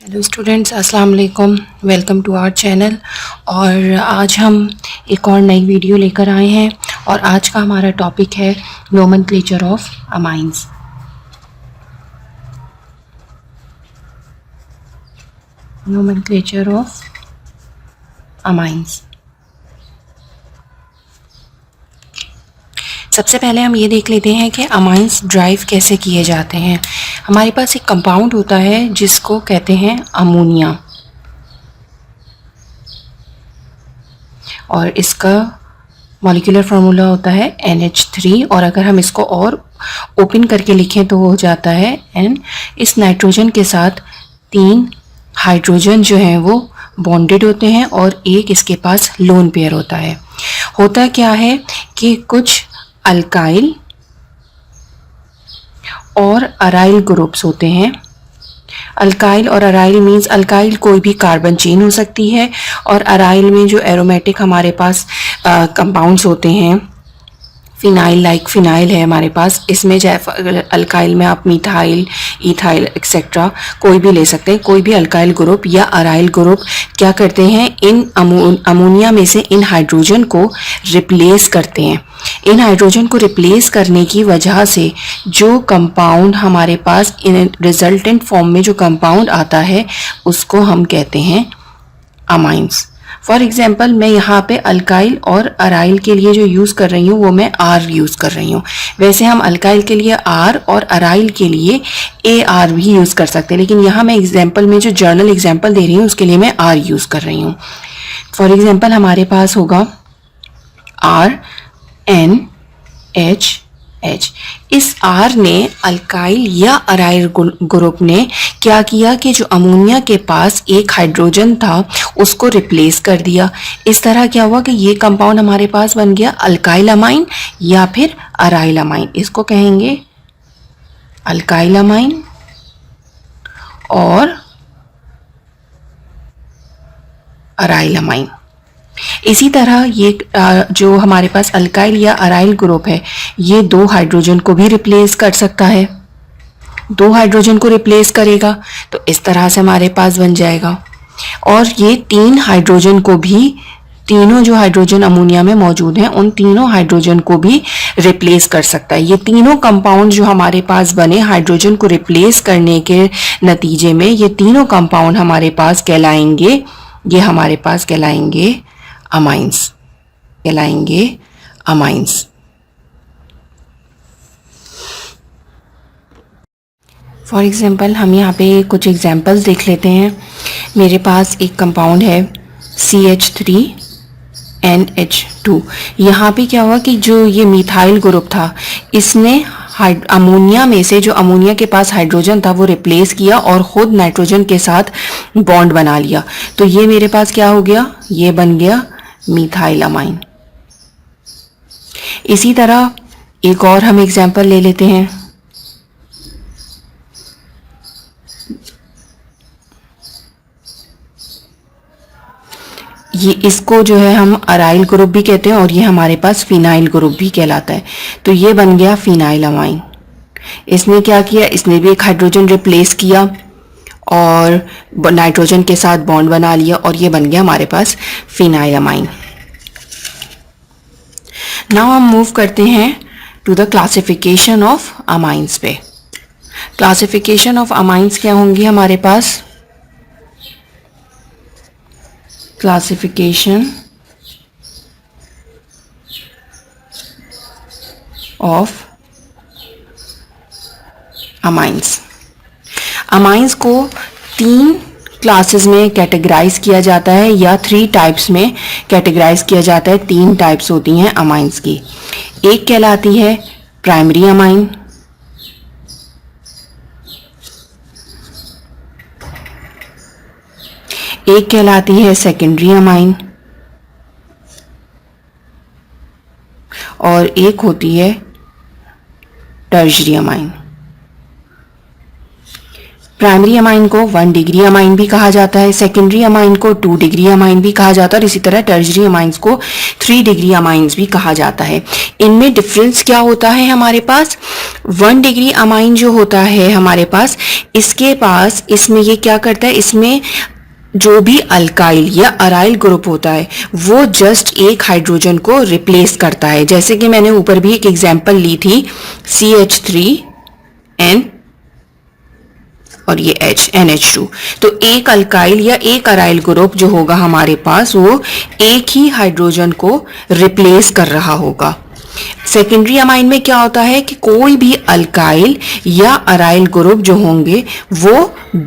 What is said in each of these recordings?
Hello students, अस्सलाम वालेकुम। Welcome to our channel. और आज हम एक और नई वीडियो लेकर आए हैं और आज का हमारा टॉपिक है nomenclature of amines. Nomenclature of amines. सबसे पहले हम ये देख लेते हैं कि अमाइंस ड्राइव कैसे किए जाते हैं। हमारे पास एक कंपाउंड होता है जिसको कहते हैं अमोनिया, और इसका मॉलिक्यूलर फार्मूला होता है NH3। और अगर हम इसको और ओपन करके लिखें तो वो हो जाता है N। इस नाइट्रोजन के साथ 3 हाइड्रोजन जो हैं वो बॉन्डेड होते हैं और एक इसके पास लोन पेयर होता है। होता क्या है कि कुछ अल्काइल और अराइल ग्रुप्स होते हैं। अल्काइल और अराइल मीन्स अल्काइल कोई भी कार्बन चेन हो सकती है, और अराइल में जो एरोमेटिक हमारे पास कंपाउंड्स होते हैं, फिनाइल लाइक फिनाइल है हमारे पास। इसमें चाहे अल्काइल में आप मिथाइल, इथाइल एक्सेट्रा कोई भी ले सकते हैं। कोई भी अल्काइल ग्रुप या अराइल ग्रुप क्या करते हैं, इन अमोनिया में से इन हाइड्रोजन को रिप्लेस करते हैं। इन हाइड्रोजन को रिप्लेस करने की वजह से जो कंपाउंड हमारे पास इन रिजल्टेंट फॉर्म में जो कंपाउंड आता है उसको हम कहते हैं अमाइंस। फॉर एग्जाम्पल मैं यहाँ पे अल्काइल और अराइल के लिए जो यूज़ कर रही हूँ वो मैं आर यूज़ कर रही हूँ। वैसे हम अल्काइल के लिए आर और अराइल के लिए AR भी यूज़ कर सकते हैं, लेकिन यहाँ मैं एग्जाम्पल में जो जर्नल एग्जाम्पल दे रही हूँ उसके लिए मैं आर यूज़ कर रही हूँ। फॉर एग्जाम्पल हमारे पास होगा RNH। इस R ने अल्काइल या अराइल ग्रुप ने क्या किया कि जो अमोनिया के पास एक हाइड्रोजन था उसको रिप्लेस कर दिया। इस तरह क्या हुआ कि ये कंपाउंड हमारे पास बन गया अल्काइल अमाइन या फिर अराइल अमाइन। इसको कहेंगे अल्काइल अमाइन और अराइल अमाइन। इसी तरह ये जो हमारे पास अल्काइल या अराइल ग्रुप है ये 2 हाइड्रोजन को भी रिप्लेस कर सकता है। 2 हाइड्रोजन को रिप्लेस करेगा तो इस तरह से हमारे पास बन जाएगा। और ये 3 हाइड्रोजन को भी, तीनों जो हाइड्रोजन अमोनिया में मौजूद हैं उन तीनों हाइड्रोजन को भी रिप्लेस कर सकता है। ये तीनों कंपाउंड जो हमारे पास बने हाइड्रोजन को रिप्लेस करने के नतीजे में, ये तीनों कंपाउंड हमारे पास कहलाएंगे, ये हमारे पास कहलाएंगे अमाइंस, कहलाएंगे अमाइंस। फॉर एग्जाम्पल हम यहाँ पे कुछ एग्जाम्पल्स देख लेते हैं। मेरे पास एक कंपाउंड है CH3NH2। यहाँ पे क्या हुआ कि जो ये मिथाइल ग्रुप था इसने अमोनिया में से, जो अमोनिया के पास हाइड्रोजन था वो रिप्लेस किया और खुद नाइट्रोजन के साथ बॉन्ड बना लिया। तो ये मेरे पास क्या हो गया, ये बन गया मिथाइल अमाइन। इसी तरह एक और हम एग्जाम्पल ले लेते हैं। ये इसको जो है हम अराइल ग्रुप भी कहते हैं और ये हमारे पास फिनाइल ग्रुप भी कहलाता है। तो ये बन गया फिनाइल अमाइन। इसने क्या किया, इसने भी एक हाइड्रोजन रिप्लेस किया और नाइट्रोजन के साथ बॉन्ड बना लिया और ये बन गया हमारे पास फिनाइल अमाइन। नाउ हम मूव करते हैं to the classification of amines पे। क्लासिफिकेशन ऑफ अमाइंस क्या होंगी हमारे पास, क्लासिफिकेशन ऑफ अमाइंस। अमाइंस को 3 क्लासेस में कैटेगराइज किया जाता है या 3 टाइप्स में कैटेगराइज किया जाता है। 3 टाइप्स होती हैं अमाइंस की। एक कहलाती है प्राइमरी अमाइन, एक कहलाती है सेकेंडरी अमाइन और एक होती है टर्शरी अमाइन। प्राइमरी अमाइन को 1 डिग्री अमाइन भी कहा जाता है, सेकेंडरी अमाइन को 2 डिग्री अमाइन भी कहा जाता है और इसी तरह टर्शरी अमाइंस को 3 डिग्री अमाइंस भी कहा जाता है। इनमें डिफरेंस क्या होता है हमारे पास? 1 डिग्री अमाइन जो होता है हमारे पास, इसके पास इसमें ये क्या करता है, इसमें जो भी अल्काइल या अराइल ग्रुप होता है वो जस्ट एक हाइड्रोजन को रिप्लेस करता है। जैसे कि मैंने ऊपर भी एक एग्जांपल ली थी, CH3N और ये NH2। तो एक अल्काइल या एक अराइल ग्रुप जो होगा हमारे पास वो एक ही हाइड्रोजन को रिप्लेस कर रहा होगा। सेकेंडरी अमाइन में क्या होता है कि कोई भी अल्काइल या अराइल ग्रुप जो होंगे वो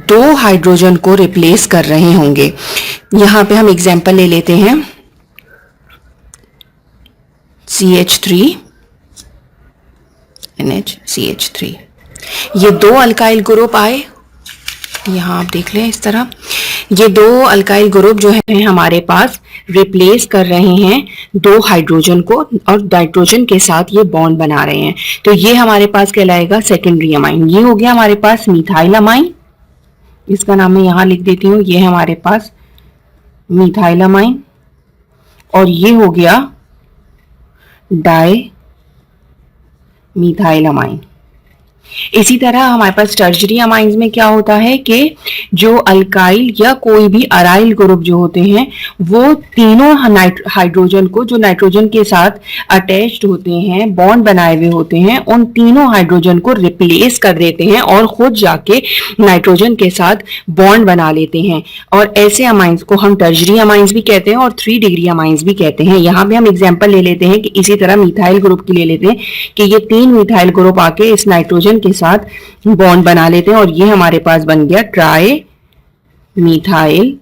2 हाइड्रोजन को रिप्लेस कर रहे होंगे। यहां पे हम एग्जांपल ले लेते हैं, CH3NH, ये 2 अल्काइल ग्रुप आए, यहां आप देख लें इस तरह, ये 2 अल्काइल ग्रुप जो है हमारे पास रिप्लेस कर रहे हैं 2 हाइड्रोजन को और नाइट्रोजन के साथ ये बॉन्ड बना रहे हैं। तो ये हमारे पास कहलाएगा सेकेंडरी अमाइन। ये हो गया हमारे पास मिथाइल अमाइन, इसका नाम मैं यहां लिख देती हूं, ये है हमारे पास मिथाइल अमाइन। और ये हो गया डाई मिथाइल अमाइन। इसी तरह हमारे पास टर्शरी अमाइंस में क्या होता है कि जो अल्काइल या कोई भी अराइल ग्रुप जो होते हैं वो तीनों हाइड्रोजन को जो नाइट्रोजन के साथ अटैच्ड होते हैं, बॉन्ड बनाए हुए होते हैं, उन तीनों हाइड्रोजन को रिप्लेस कर देते हैं और खुद जाके नाइट्रोजन के साथ बॉन्ड बना लेते हैं। और ऐसे अमाइंस को हम टर्शरी अमाइंस भी कहते हैं और 3 डिग्री अमाइंस भी कहते हैं। यहाँ पे हम एग्जाम्पल ले लेते हैं कि इसी तरह मिथाइल ग्रुप की ले लेते हैं कि ये 3 मिथाइल ग्रुप आके इस नाइट्रोजन के साथ बॉन्ड बना लेते हैं और ये हमारे पास बन गया ट्राई मिथाइल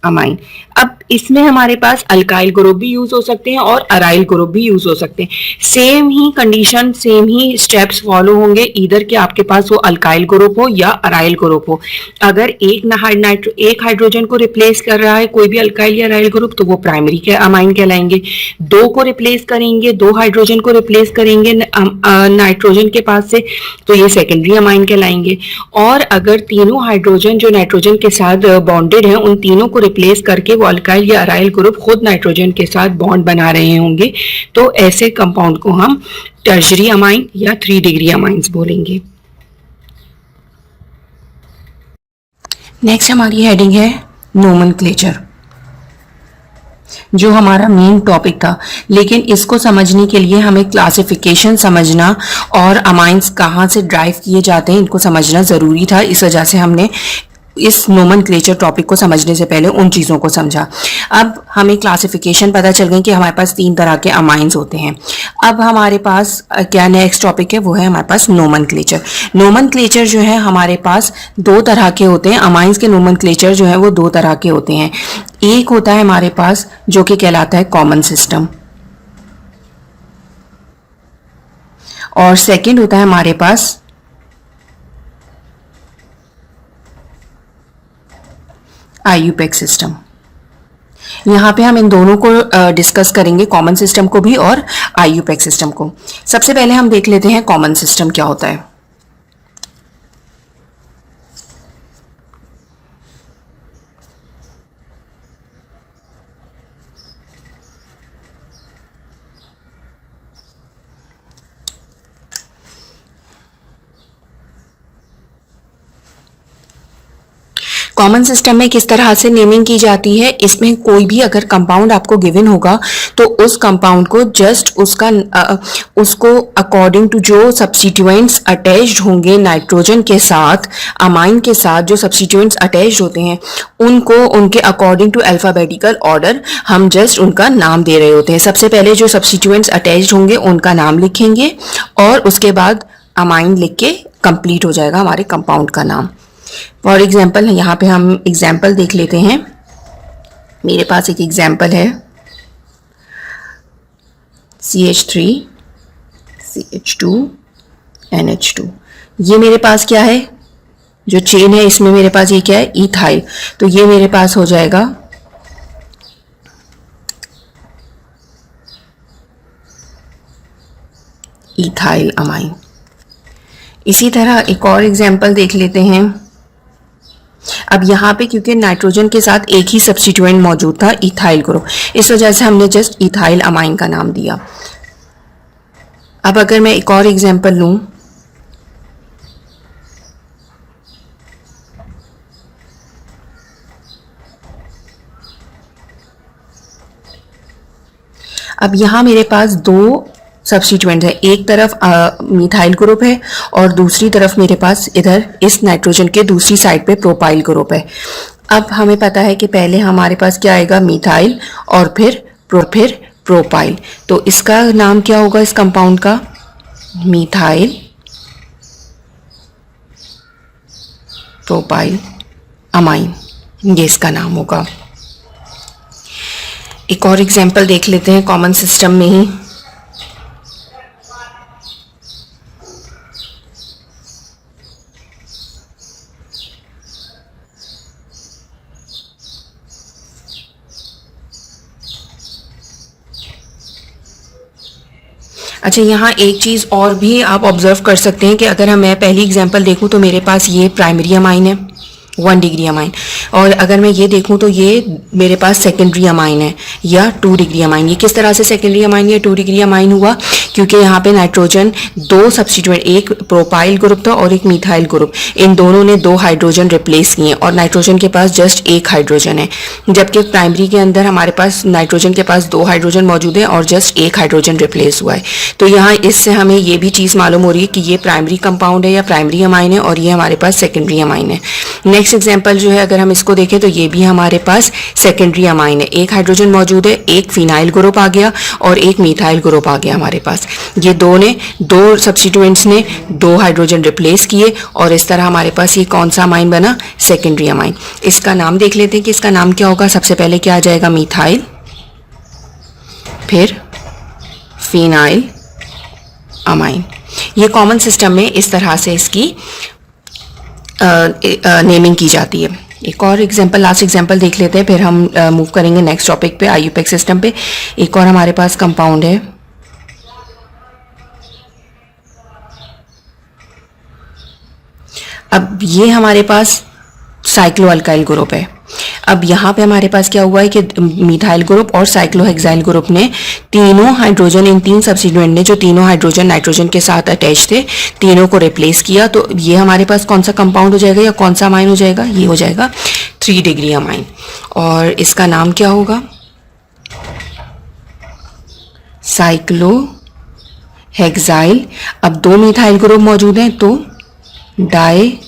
अमाइन। अब इसमें हमारे पास अल्काइल ग्रुप भी यूज हो सकते हैं और अराइल ग्रुप भी यूज हो सकते हैं। सेम ही कंडीशन, सेम ही स्टेप्स फॉलो होंगे, इधर के आपके पास वो अल्काइल ग्रुप हो या अराइल ग्रुप हो। अगर एक हाइड्रोजन को रिप्लेस कर रहा है कोई भी अल्काइल या अराइल ग्रुप तो वो प्राइमरी के अमाइन कहलाएंगे। 2 को रिप्लेस करेंगे, 2 हाइड्रोजन को रिप्लेस करेंगे नाइट्रोजन के पास से तो ये सेकेंडरी अमाइन कहलाएंगे। और अगर तीनों हाइड्रोजन जो नाइट्रोजन के साथ बॉन्डेड हैं उन तीनों को रिप्लेस करके वो अल्काइल या अराइल ग्रुप खुद नाइट्रोजन के साथ बॉन्ड बना रहे होंगे तो ऐसे कंपाउंड को हम टर्शरी अमाइन या 3 डिग्री अमाइंस बोलेंगे। नेक्स्ट हमारी हेडिंग है नोमेनक्लेचर, जो हमारा मेन टॉपिक था, लेकिन इसको समझने के लिए हमें क्लासिफिकेशन समझना और अमाइंस कहाँ से ड्राइव किए जाते हैं इनको समझना ज़रूरी था। इस वजह से हमने इस नोमेनक्लेचर टॉपिक को समझने से पहले उन चीज़ों को समझा। अब हमें क्लासिफिकेशन पता चल गई कि हमारे पास 3 तरह के अमाइंस होते हैं। अब हमारे पास क्या नेक्स्ट टॉपिक है, वो है हमारे पास नोमेनक्लेचर। नोमेनक्लेचर जो है हमारे पास 2 तरह के होते हैं। अमाइंस के नोमेनक्लेचर जो है वो 2 तरह के होते हैं। एक होता है हमारे पास जो कि कहलाता है कॉमन सिस्टम और सेकेंड होता है हमारे पास IUPAC सिस्टम। यहाँ पे हम इन दोनों को डिस्कस करेंगे, कॉमन सिस्टम को भी और IUPAC सिस्टम को। सबसे पहले हम देख लेते हैं कॉमन सिस्टम क्या होता है। कॉमन सिस्टम में किस तरह से नेमिंग की जाती है, इसमें कोई भी अगर कंपाउंड आपको गिवन होगा तो उस कंपाउंड को जस्ट उसको अकॉर्डिंग टू जो सब्स्टिट्यूएंट्स अटैच्ड होंगे नाइट्रोजन के साथ, अमाइन के साथ जो सब्स्टिट्यूएंट्स अटैच्ड होते हैं उनको उनके अकॉर्डिंग टू अल्फाबेटिकल ऑर्डर हम जस्ट उनका नाम दे रहे होते हैं। सबसे पहले जो सब्स्टिट्यूएंट्स अटैच्ड होंगे उनका नाम लिखेंगे और उसके बाद अमाइन लिख के कंप्लीट हो जाएगा हमारे कंपाउंड का नाम। फॉर एग्जाम्पल यहाँ पे हम एग्जाम्पल देख लेते हैं। मेरे पास एक एग्जाम्पल है CH3 CH2 NH2। ये मेरे पास क्या है, जो चेन है इसमें मेरे पास ये क्या है, इथाइल। तो ये मेरे पास हो जाएगा इथाइल अमाइन। इसी तरह एक और एग्जाम्पल देख लेते हैं अब यहाँ पे क्योंकि नाइट्रोजन के साथ एक ही सब्स्टिट्यूएंट मौजूद था, इथाइल ग्रुप, इस वजह से हमने जस्ट इथाइल अमाइन का नाम दिया। अब अगर मैं एक और एग्जांपल लूँ, अब यहाँ मेरे पास दो सब्स्टिट्यूएंट है, एक तरफ मिथाइल ग्रुप है और दूसरी तरफ मेरे पास इधर इस नाइट्रोजन के दूसरी साइड पे प्रोपाइल ग्रुप है। अब हमें पता है कि पहले हमारे पास क्या आएगा, मिथाइल और फिर प्रोपाइल। तो इसका नाम क्या होगा इस कंपाउंड का, मिथाइल प्रोपाइल अमाइन, ये इसका नाम होगा। एक और एग्जांपल देख लेते हैं कॉमन सिस्टम में ही। अच्छा, यहाँ एक चीज़ और भी आप ऑब्जर्व कर सकते हैं कि अगर मैं पहली एग्जांपल देखूँ तो मेरे पास ये प्राइमरी अमाइन है 1 डिग्री अमाइन, और अगर मैं ये देखूं तो ये मेरे पास सेकेंडरी अमाइन है या 2 डिग्री अमाइन। ये किस तरह से सेकेंडरी अमाइन या 2 डिग्री अमाइन हुआ, क्योंकि यहाँ पे नाइट्रोजन दो सब्स्टिट्यूएंट, एक प्रोपाइल ग्रुप था और एक मिथाइल ग्रुप, इन दोनों ने 2 हाइड्रोजन रिप्लेस किए और नाइट्रोजन के पास जस्ट 1 हाइड्रोजन है, जबकि प्राइमरी के अंदर हमारे पास नाइट्रोजन के पास 2 हाइड्रोजन मौजूद है और जस्ट 1 हाइड्रोजन रिप्लेस हुआ है। तो यहाँ इससे हमें ये भी चीज़ मालूम हो रही है कि ये प्राइमरी कंपाउंड है या प्राइमरी अमाइन है और ये हमारे पास सेकेंडरी अमाइन है। नेक्स्ट एग्जांपल जो है अगर हम इसको देखें तो ये भी हमारे पास सेकेंडरी अमाइन है, 1 हाइड्रोजन मौजूद है, एक फिनाइल ग्रुप आ गया और एक मिथाइल ग्रुप आ गया हमारे पास। ये दो सब्स्टिट्यूएंट्स ने 2 हाइड्रोजन रिप्लेस किए और इस तरह हमारे पास ये कौन सा अमाइन बना, सेकेंडरी अमाइन। इसका नाम देख लेते हैं कि इसका नाम क्या होगा। सबसे पहले क्या आ जाएगा, मिथाइल, फिर फिनाइल अमाइन। ये कॉमन सिस्टम में इस तरह से इसकी नेमिंग की जाती है। एक और एग्जांपल, लास्ट एग्जांपल देख लेते हैं, फिर हम मूव करेंगे नेक्स्ट टॉपिक पे, आईयूपैक सिस्टम पे। एक और हमारे पास कंपाउंड है, अब ये हमारे पास साइक्लोअल्काइल ग्रुप है। अब यहाँ पे हमारे पास क्या हुआ है कि मिथाइल ग्रुप और साइक्लोहेक्साइल ग्रुप ने तीनों हाइड्रोजन, इन 3 सब्स्टिट्यूएंट ने जो तीनों हाइड्रोजन नाइट्रोजन के साथ अटैच थे, तीनों को रिप्लेस किया। तो ये हमारे पास कौन सा कंपाउंड हो जाएगा या कौन सा अमाइन हो जाएगा, ये हो जाएगा 3 डिग्री अमाइन। और इसका नाम क्या होगा, साइक्लोहेक्साइल। अब 2 मिथाइल ग्रुप मौजूद हैं तो डाई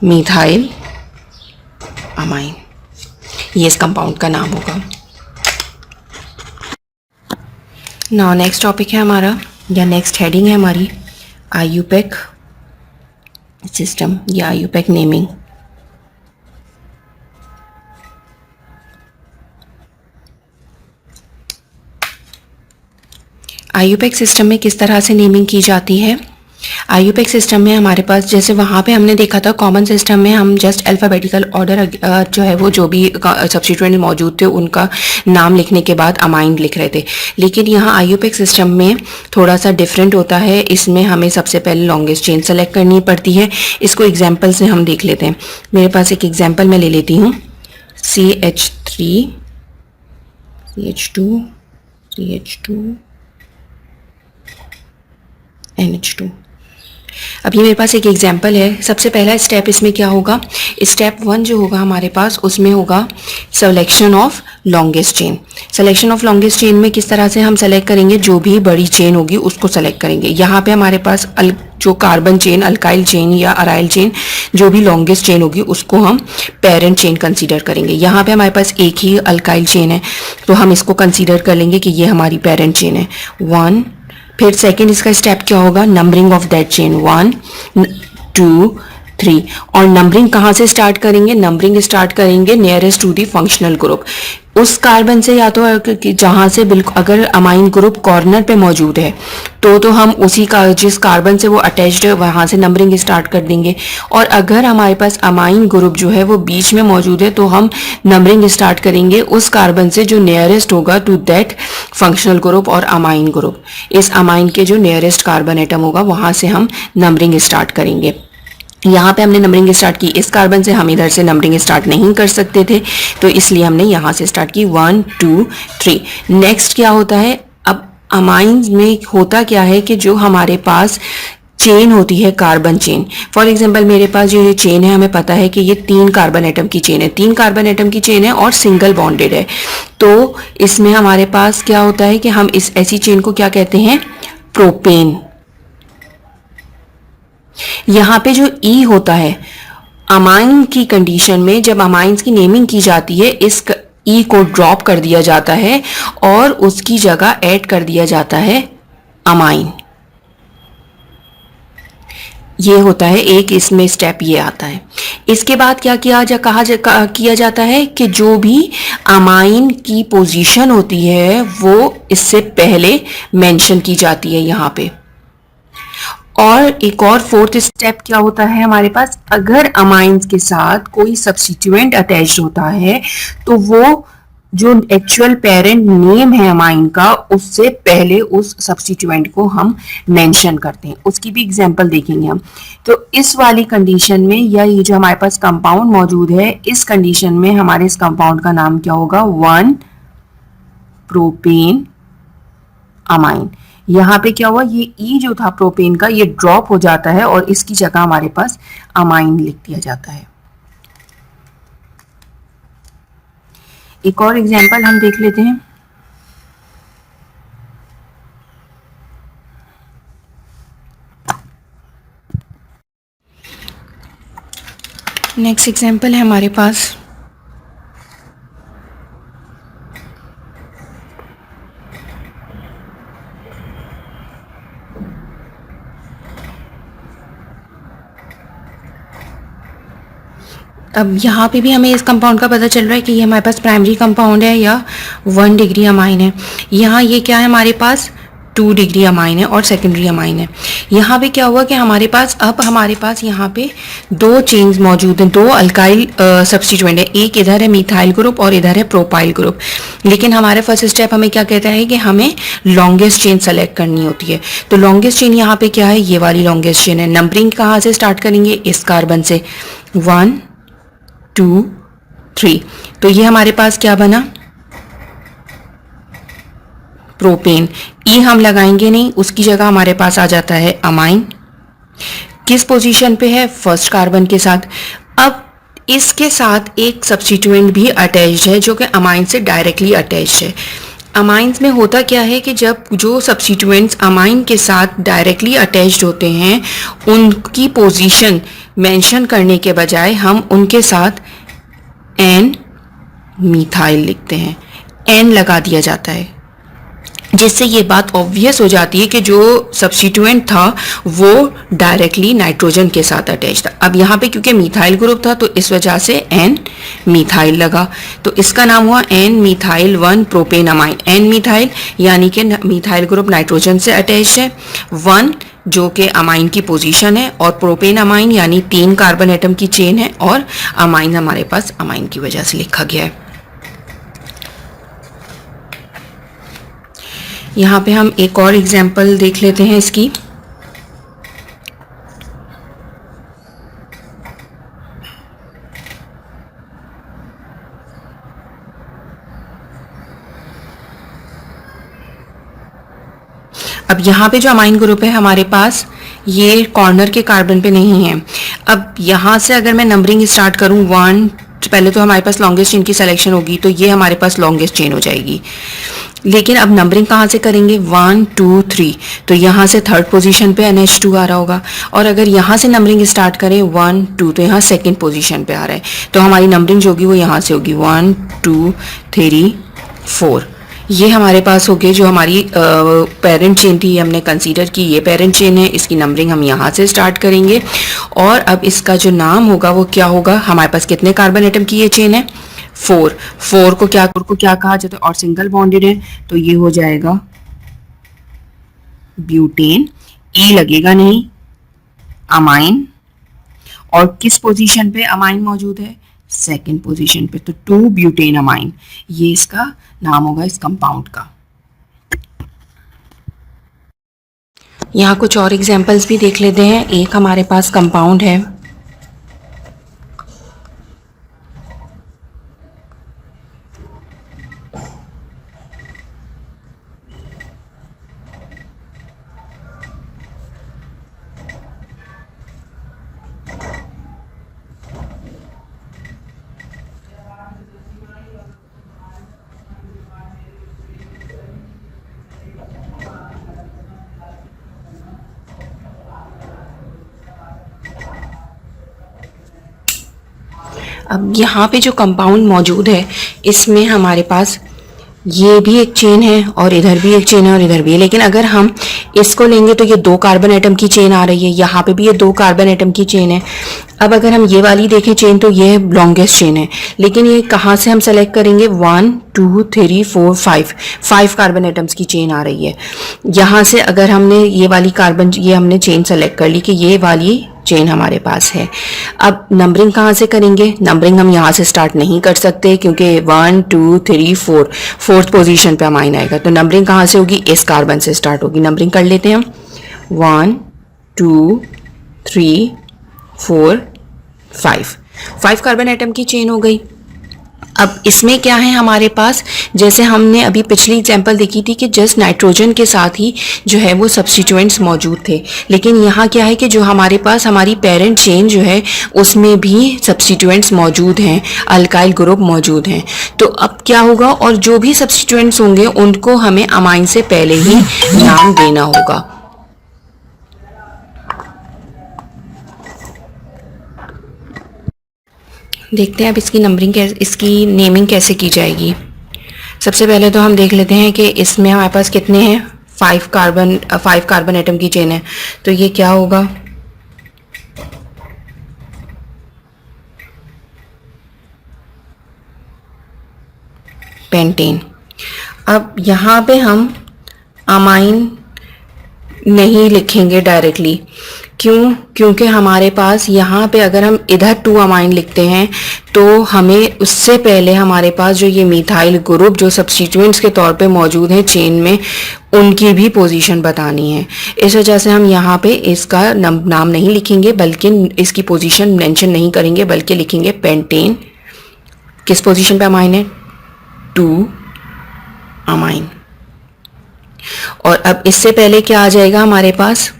मिथाइल अमाइन, ये इस कंपाउंड का नाम होगा। नाउ नेक्स्ट टॉपिक है हमारा, या नेक्स्ट हेडिंग है हमारी, आईयूपैक सिस्टम या आईयूपैक नेमिंग। आईयूपैक सिस्टम में किस तरह से नेमिंग की जाती है। आईयूपैक सिस्टम में हमारे पास, जैसे वहाँ पे हमने देखा था कॉमन सिस्टम में हम जस्ट अल्फ़ाबेटिकल ऑर्डर जो है वो जो भी सब्स्टिट्यूएंट मौजूद थे उनका नाम लिखने के बाद अमाइन लिख रहे थे, लेकिन यहाँ आईयूपैक सिस्टम में थोड़ा सा डिफरेंट होता है। इसमें हमें सबसे पहले लॉन्गेस्ट चेन सेलेक्ट करनी पड़ती है। इसको एग्जाम्पल से हम देख लेते हैं। मेरे पास एक एग्जाम्पल मैं ले लेती हूँ, CH3 CH2 CH2 NH2। अब ये मेरे पास एक एग्जाम्पल है। सबसे पहला स्टेप इसमें क्या होगा, स्टेप 1 जो होगा हमारे पास उसमें होगा selection of longest chain. Selection of longest chain में किस तरह से हम सेलेक्ट करेंगे, जो भी बड़ी चेन होगी उसको सेलेक्ट करेंगे। यहाँ पे हमारे पास जो कार्बन चेन, अल्काइल चेन या अराइल चेन, जो भी लॉन्गेस्ट चेन होगी उसको हम पेरेंट चेन कंसीडर करेंगे। यहाँ पे हमारे पास एक ही अल्काइल चेन है तो हम इसको कंसीडर कर लेंगे कि ये हमारी पेरेंट चेन है 1। फिर सेकेंड इसका स्टेप क्या होगा, नंबरिंग ऑफ दैट चेन 1 2 3। और नंबरिंग कहाँ से स्टार्ट करेंगे, नंबरिंग स्टार्ट करेंगे nearest to the functional group, उस कार्बन से, या तो जहाँ से बिल्कुल अगर अमाइन ग्रुप कॉर्नर पे मौजूद है तो हम उसी का, जिस कार्बन से वो अटैच्ड है वहाँ से नंबरिंग स्टार्ट कर देंगे। और अगर हमारे पास अमाइन ग्रुप जो है वो बीच में मौजूद है तो हम नंबरिंग स्टार्ट करेंगे उस कार्बन से जो नियरेस्ट होगा टू दैट फंक्शनल ग्रुप और अमाइन ग्रुप। इस अमाइन के जो नियरेस्ट कार्बन एटम होगा वहाँ से हम नंबरिंग स्टार्ट करेंगे। यहाँ पे हमने नंबरिंग स्टार्ट की इस कार्बन से, हम इधर से नंबरिंग स्टार्ट नहीं कर सकते थे, तो इसलिए हमने यहाँ से स्टार्ट की 1 2 3। नेक्स्ट क्या होता है, अब अमाइंस में होता क्या है कि जो हमारे पास चेन होती है, कार्बन चेन, फॉर एग्जांपल मेरे पास जो ये चेन है, हमें पता है कि ये 3 कार्बन एटम की चेन है, 3 कार्बन एटम की चेन है और सिंगल बॉन्डेड है। तो इसमें हमारे पास क्या होता है कि हम इस ऐसी चेन को क्या कहते हैं, प्रोपेन। यहाँ पे जो ई होता है, अमाइन की कंडीशन में जब अमाइंस की नेमिंग की जाती है, इस ई को ड्रॉप कर दिया जाता है और उसकी जगह ऐड कर दिया जाता है अमाइन। ये होता है एक, इसमें स्टेप ये आता है। इसके बाद क्या किया जाता है कि जो भी अमाइन की पोजीशन होती है वो इससे पहले मेंशन की जाती है यहाँ पे। और एक और फोर्थ स्टेप क्या होता है हमारे पास, अगर अमाइंस के साथ कोई सब्स्टिट्यूएंट अटैच्ड होता है तो वो जो एक्चुअल पेरेंट नेम है अमाइन का, उससे पहले उस सब्स्टिट्यूएंट को हम मेंशन करते हैं। उसकी भी एग्जांपल देखेंगे हम। तो इस वाली कंडीशन में, या ये जो हमारे पास कंपाउंड मौजूद है, इस कंडीशन में हमारे इस कंपाउंड का नाम क्या होगा, 1 प्रोपेन अमाइन। यहाँ पे क्या हुआ, ये ई जो था प्रोपेन का, ये ड्रॉप हो जाता है और इसकी जगह हमारे पास अमाइन लिख दिया जाता है। एक और एग्जांपल हम देख लेते हैं। नेक्स्ट एग्जांपल है हमारे पास अब यहाँ पे भी हमें इस कंपाउंड का पता चल रहा है कि ये हमारे पास प्राइमरी कंपाउंड है या 1 डिग्री अमाइन है। यहाँ ये क्या है, हमारे पास 2 डिग्री अमाइन है और सेकेंडरी अमाइन है। यहाँ पे क्या हुआ कि हमारे पास यहाँ पे 2 चेन्स मौजूद हैं, 2 अल्काइल सब्स्टिट्यूएंट है, एक इधर है मिथाइल ग्रुप और इधर है प्रोपाइल ग्रुप। लेकिन हमारे फर्स्ट स्टेप हमें क्या कहता है कि हमें लॉन्गेस्ट चेन सेलेक्ट करनी होती है। तो लॉन्गेस्ट चेन यहाँ पे क्या है, ये वाली लॉन्गेस्ट चेन है। नंबरिंग कहाँ से स्टार्ट करेंगे, इस कार्बन से, 1 2 3। तो ये हमारे पास क्या बना, प्रोपेन। ई हम लगाएंगे नहीं, उसकी जगह हमारे पास आ जाता है अमाइन। किस पोजीशन पे है, फर्स्ट कार्बन के साथ। अब इसके साथ एक सब्स्टिट्यूएंट भी अटैच्ड है जो कि अमाइन से डायरेक्टली अटैच्ड है। अमाइंस में होता क्या है कि जब जो सब्स्टिट्यूएंट्स अमाइन के साथ डायरेक्टली अटैच्ड होते हैं, उनकी पोजीशन मेंशन करने के बजाय हम उनके साथ एन मिथाइल लिखते हैं, एन लगा दिया जाता है, जिससे ये बात ऑब्वियस हो जाती है कि जो सब्स्टिट्यूएंट था वो डायरेक्टली नाइट्रोजन के साथ अटैच था। अब यहाँ पे क्योंकि मिथाइल ग्रुप था तो इस वजह से एन मिथाइल लगा, तो इसका नाम हुआ N methyl 1 propane amine. N methyl यानी कि मिथाइल ग्रुप नाइट्रोजन से अटैच है, 1 जो कि अमाइन की पोजीशन है, और प्रोपेन अमाइन यानी 3 कार्बन एटम की चेन है, और अमाइन हमारे पास अमाइन की वजह से लिखा गया है। यहाँ पे हम एक और एग्जाम्पल देख लेते हैं इसकी। अब यहाँ पे जो अमाइन ग्रुप है हमारे पास, ये कॉर्नर के कार्बन पे नहीं है। अब यहाँ से अगर मैं नंबरिंग स्टार्ट करूँ 1, पहले तो हमारे पास लॉन्गेस्ट चेन की सिलेक्शन होगी, तो ये हमारे पास लॉन्गेस्ट चेन हो जाएगी। लेकिन अब नंबरिंग कहाँ से करेंगे, 1 2 3, तो यहाँ से थर्ड पोजीशन पे NH2 आ रहा होगा। और अगर यहाँ से नंबरिंग स्टार्ट करें 1 2, तो यहाँ सेकंड पोजीशन पे आ रहा है, तो हमारी नंबरिंग जो होगी वो यहाँ से होगी 1 2 3 4। ये हमारे पास हो गए जो हमारी पेरेंट चेन थी, हमने कंसीडर की ये पेरेंट चेन है, इसकी नंबरिंग हम यहाँ से स्टार्ट करेंगे। और अब इसका जो नाम होगा वो क्या होगा, हमारे पास कितने कार्बन एटम की ये चेन है, 4 को क्या कहा जाता है, और सिंगल बॉन्डेड है, तो ये हो जाएगा ब्यूटेन। ई लगेगा नहीं, अमाइन। और किस पोजीशन पे अमाइन मौजूद है, सेकेंड पोजीशन पे, तो 2 ब्यूटेन अमाइन, ये इसका नाम होगा इस कंपाउंड का। यहाँ कुछ और एग्जांपल्स भी देख लेते हैं। एक हमारे पास कंपाउंड है अब यहाँ पे जो कंपाउंड मौजूद है इसमें हमारे पास ये भी एक चेन है और इधर भी एक चेन है और इधर भी है, लेकिन अगर हम इसको लेंगे तो ये 2 कार्बन एटम की चेन आ रही है, यहाँ पे भी ये 2 कार्बन एटम की चेन है। अब अगर हम ये वाली देखें चेन तो ये लॉन्गेस्ट चेन है, लेकिन ये कहाँ से हम सेलेक्ट करेंगे, 1 2 3 4 5 कार्बन एटम्स की चेन आ रही है। यहाँ से अगर हमने ये वाली ये हमने चेन सेलेक्ट कर ली कि ये वाली चेन हमारे पास है। अब नंबरिंग कहाँ से करेंगे, नंबरिंग हम यहाँ से स्टार्ट नहीं कर सकते क्योंकि 1 2 3 4 फोर्थ पोजीशन पे अमाइन आएगा, तो नंबरिंग कहाँ से होगी, इस कार्बन से स्टार्ट होगी। नंबरिंग कर लेते हैं हम, 1 2 3 4 5 कार्बन एटम की चेन हो गई। अब इसमें क्या है हमारे पास, जैसे हमने अभी पिछली एग्जांपल देखी थी कि जस्ट नाइट्रोजन के साथ ही जो है वो सब्स्टिट्यूएंट्स मौजूद थे, लेकिन यहाँ क्या है कि जो हमारे पास हमारी पेरेंट चेन जो है उसमें भी सब्स्टिट्यूएंट्स मौजूद हैं, अल्काइल ग्रुप मौजूद हैं। तो अब क्या होगा, और जो भी सब्स्टिट्यूएंट्स होंगे उनको हमें अमाइन से पहले ही नाम देना होगा। देखते हैं अब इसकी नेमिंग कैसे की जाएगी। सबसे पहले तो हम देख लेते हैं कि इसमें हमारे पास कितने हैं, 5 कार्बन एटम की चेन है, तो ये क्या होगा, पेंटेन। अब यहाँ पे हम अमाइन नहीं लिखेंगे डायरेक्टली, क्यों, क्योंकि हमारे पास यहाँ पे अगर हम इधर 2 अमाइन लिखते हैं तो हमें उससे पहले हमारे पास जो ये मिथाइल ग्रुप जो सब्स्टिट्यूएंट्स के तौर पे मौजूद हैं चेन में, उनकी भी पोजीशन बतानी है। इस वजह से हम यहाँ पे इसका नाम नहीं लिखेंगे, बल्कि इसकी पोजीशन मेंशन नहीं करेंगे, बल्कि लिखेंगे पेंटेन। किस पोजीशन पे अमाइन है, 2 अमाइन। और अब इससे पहले क्या आ जाएगा हमारे पास,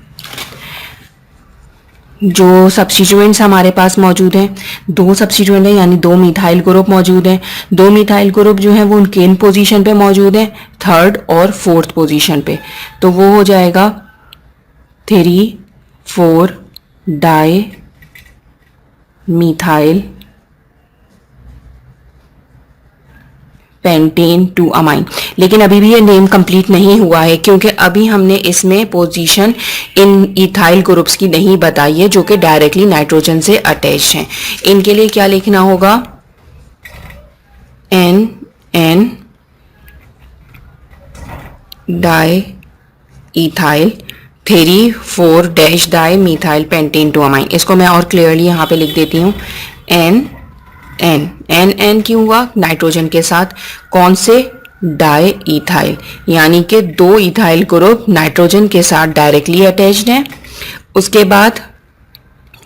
जो सब्स्टिट्यूएंट्स हमारे पास मौजूद हैं, 2 सब्स्टिट्यूएंट हैं, यानी 2 मिथाइल ग्रुप मौजूद हैं। 2 मिथाइल ग्रुप जो हैं वो किन पोजीशन पे मौजूद हैं, 3rd और 4th पोजीशन पे, तो वो हो जाएगा 3 4 डाई मिथाइल पेंटेन 2 अमाइन। लेकिन अभी भी ये नेम कंप्लीट नहीं हुआ है, क्योंकि अभी हमने इसमें पोजीशन इन इथाइल ग्रुप्स की नहीं बताई है जो कि डायरेक्टली नाइट्रोजन से अटैच हैं। इनके लिए क्या लिखना होगा, NN di ethyl 3 4 dash di methyl pentane 2 amine. इसको मैं और क्लियरली यहाँ पे लिख देती हूँ, NN क्यों हुआ, नाइट्रोजन के साथ, कौन से, डाई इथाइल, यानी कि 2 इथाइल ग्रुप नाइट्रोजन के साथ डायरेक्टली अटैच्ड हैं। उसके बाद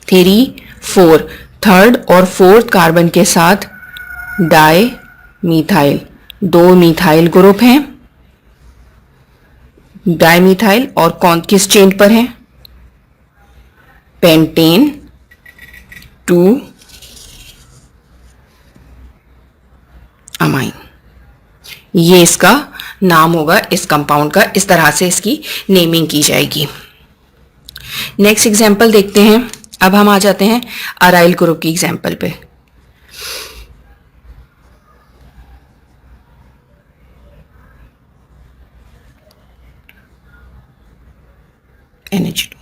3 4 3rd और 4th कार्बन के साथ डाई मिथाइल, 2 मिथाइल ग्रुप हैं, डाई मिथाइल, और कौन किस चेन पर है, पेंटेन 2 अमाइन। ये इसका नाम होगा, इस कंपाउंड का। इस तरह से इसकी नेमिंग की जाएगी। नेक्स्ट एग्जांपल देखते हैं। अब हम आ जाते हैं अराइल ग्रुप की एग्जांपल पे। NH2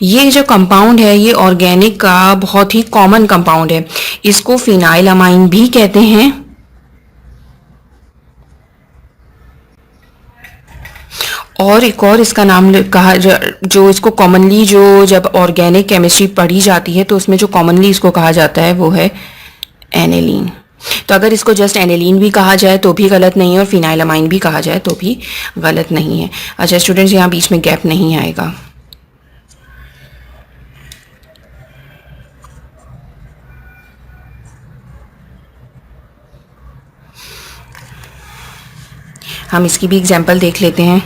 ये जो कंपाउंड है ये ऑर्गेनिक का बहुत ही कॉमन कंपाउंड है। इसको फिनाइल अमाइन भी कहते हैं, और एक और इसका नाम कहा जो इसको कॉमनली जो जब ऑर्गेनिक केमिस्ट्री पढ़ी जाती है तो उसमें जो कॉमनली इसको कहा जाता है वो है एनेलीन। तो अगर इसको जस्ट एनेलीन भी कहा जाए तो भी गलत नहीं है, और फिनाइल अमाइन भी कहा जाए तो भी गलत नहीं है। अच्छा स्टूडेंट्स, यहाँ बीच में गैप नहीं आएगा। हम इसकी भी एग्जाम्पल देख लेते हैं।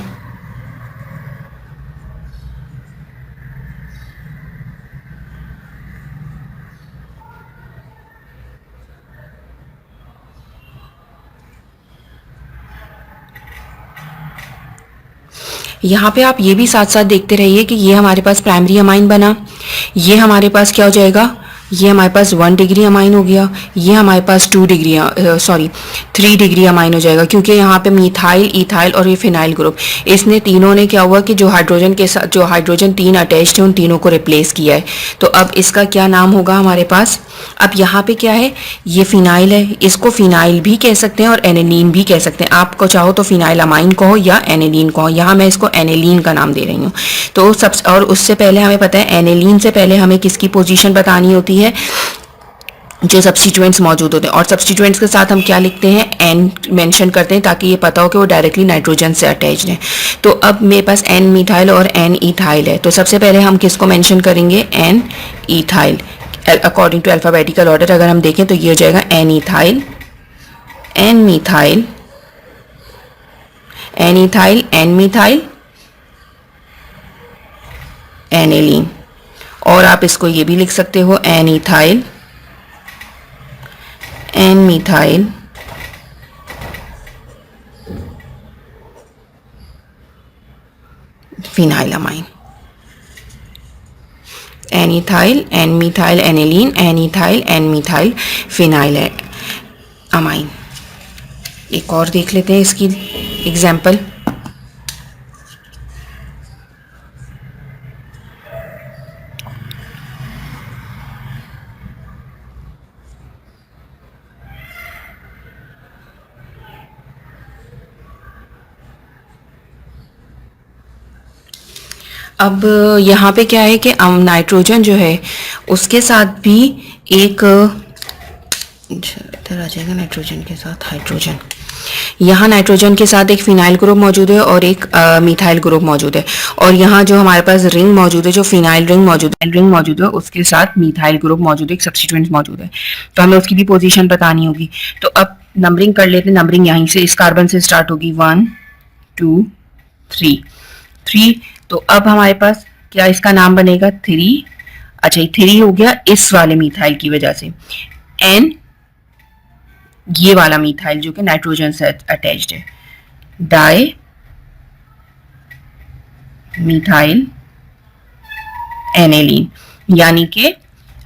यहाँ पे आप ये भी साथ साथ देखते रहिए कि ये हमारे पास प्राइमरी अमाइन बना, ये हमारे पास क्या हो जाएगा, ये हमारे पास 1 डिग्री अमाइन हो गया, ये हमारे पास 2 डिग्री 3 डिग्री अमाइन हो जाएगा, क्योंकि यहाँ पे मिथाइल, इथाइल और ये फिनाइल ग्रुप, इसने तीनों ने क्या हुआ कि जो हाइड्रोजन के साथ जो हाइड्रोजन 3 अटैच्ड थे उन तीनों को रिप्लेस किया है। तो अब इसका क्या नाम होगा हमारे पास, अब यहाँ पे क्या है, ये फिनाइल है, इसको फिनाइल भी कह सकते हैं और एनेलीन भी कह सकते हैं। आपको चाहो तो फिनाइल अमाइन कहो या एनेलीन कहो, यहाँ मैं इसको एनेलीन का नाम दे रही हूँ। तो सब, और उससे पहले हमें पता है एनेलीन से पहले हमें किसकी पोजीशन बतानी होती है, जो सब्स्टिट्यूएंट्स मौजूद होते हैं, और सब्स्टिट्यूएंट्स के साथ हम क्या लिखते हैं, एन मेंशन करते हैं, ताकि ये पता हो कि वो डायरेक्टली नाइट्रोजन से अटैच्ड है। तो अब मेरे पास एन मिथाइल और एन इथाइल है, तो सबसे पहले हम किसको मेंशन करेंगे, N ethyl, according to alphabetical order अगर हम देखें तो ये हो जाएगा N ethyl, N methyl, N ethyl, N methyl, aniline. और आप इसको ये भी लिख सकते हो, N ethyl, N methyl, phenyl amine, N ethyl, N methyl, aniline, N ethyl, N methyl, phenyl amine. एक और देख लेते हैं इसकी एग्जाम्पल। अब यहाँ पे क्या है कि नाइट्रोजन जो है उसके साथ भी एक, इधर आ जाएगा नाइट्रोजन के साथ हाइड्रोजन, यहाँ नाइट्रोजन के साथ एक फिनाइल ग्रुप मौजूद है और एक मिथाइल ग्रुप मौजूद है, और यहाँ जो हमारे पास रिंग मौजूद है, जो फिनाइल रिंग मौजूद है उसके साथ मिथाइल ग्रुप मौजूद है, एक सब्स्टिट्यूएंट मौजूद है, तो हमें उसकी भी पोजीशन बतानी होगी। तो अब नंबरिंग कर लेते हैं, नंबरिंग यहीं से इस कार्बन से स्टार्ट होगी, 1 2 3। तो अब हमारे पास क्या इसका नाम बनेगा, 3। अच्छा, ये 3 हो गया इस वाले मिथाइल की वजह से, एन ये वाला मिथाइल जो कि नाइट्रोजन से अटैच्ड है, डाई मिथाइल एनेलीन, यानी कि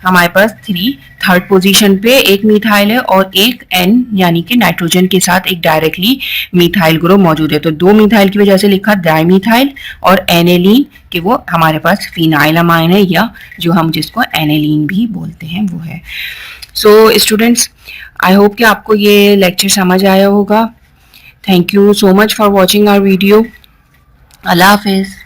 हमारे पास 3 थर्ड पोजीशन पे एक मिथाइल है और एक एन यानी कि नाइट्रोजन के साथ एक डायरेक्टली मिथाइल ग्रुप मौजूद है। तो 2 मिथाइल की वजह से लिखा डाइमिथाइल, और एनेलीन कि वो हमारे पास फिनाइल अमाइन है, या जो हम जिसको एनेलीन भी बोलते हैं वो है। सो स्टूडेंट्स, आई होप कि आपको ये लेक्चर समझ आया होगा। Thank you so much for watching our video. अल्लाह हाफिज़।